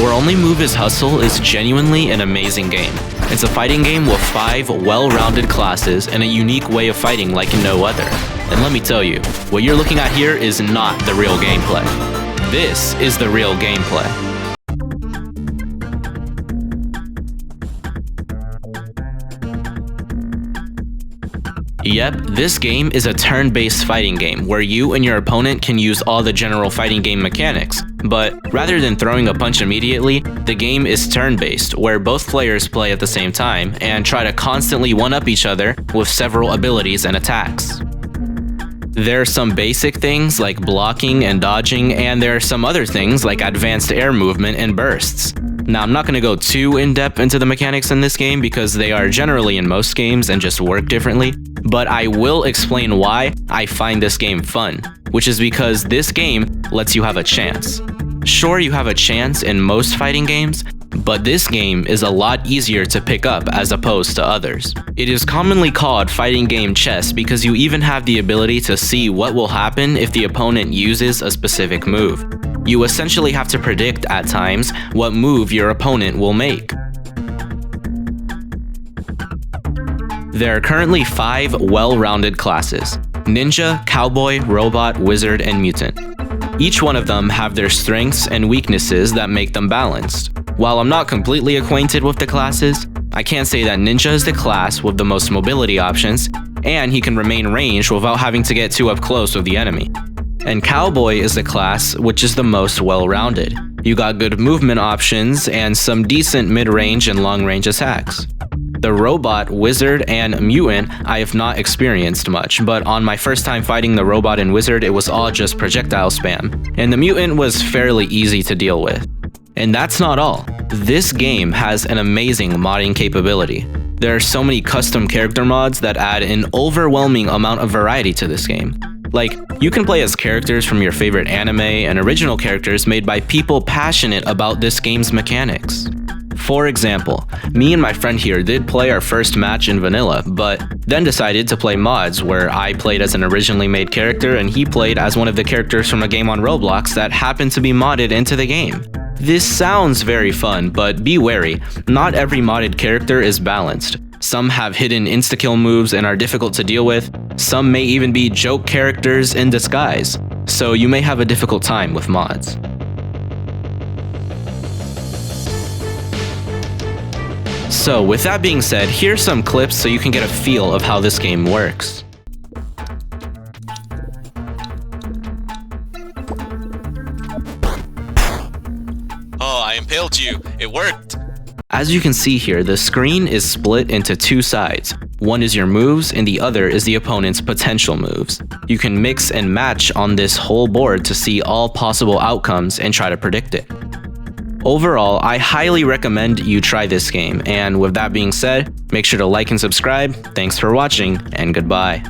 Your Only Move is Hustle is genuinely an amazing game. It's a fighting game with 5 well-rounded classes and a unique way of fighting like no other. And let me tell you, what you're looking at here is not the real gameplay. This is the real gameplay. Yep, this game is a turn-based fighting game where you and your opponent can use all the general fighting game mechanics. But rather than throwing a punch immediately, the game is turn-based, where both players play at the same time and try to constantly one-up each other with several abilities and attacks. There are some basic things like blocking and dodging, and there are some other things like advanced air movement and bursts. Now, I'm not going to go too in-depth into the mechanics in this game because they are generally in most games and just work differently, but I will explain why I find this game fun, which is because this game lets you have a chance. Sure, you have a chance in most fighting games, but this game is a lot easier to pick up as opposed to others. It is commonly called fighting game chess because you even have the ability to see what will happen if the opponent uses a specific move. You essentially have to predict at times what move your opponent will make. There are currently 5 well-rounded classes: Ninja, Cowboy, Robot, Wizard, and Mutant. Each one of them have their strengths and weaknesses that make them balanced. While I'm not completely acquainted with the classes, I can say that Ninja is the class with the most mobility options, and he can remain ranged without having to get too up close with the enemy. And Cowboy is the class which is the most well-rounded. You got good movement options and some decent mid-range and long-range attacks. The Robot, Wizard, and Mutant I have not experienced much, but on my first time fighting the Robot and Wizard, it was all just projectile spam, and the Mutant was fairly easy to deal with. And that's not all. This game has an amazing modding capability. There are so many custom character mods that add an overwhelming amount of variety to this game. Like, you can play as characters from your favorite anime and original characters made by people passionate about this game's mechanics. For example, me and my friend here did play our first match in vanilla, but then decided to play mods where I played as an originally made character and he played as one of the characters from a game on Roblox that happened to be modded into the game. This sounds very fun, but be wary, not every modded character is balanced. Some have hidden insta-kill moves and are difficult to deal with. Some may even be joke characters in disguise, so you may have a difficult time with mods. So with that being said, here's some clips so you can get a feel of how this game works. Oh, I impaled you. It worked. As you can see here, the screen is split into 2 sides. One is your moves and the other is the opponent's potential moves. You can mix and match on this whole board to see all possible outcomes and try to predict it. Overall, I highly recommend you try this game, and with that being said, make sure to like and subscribe. Thanks for watching, and goodbye.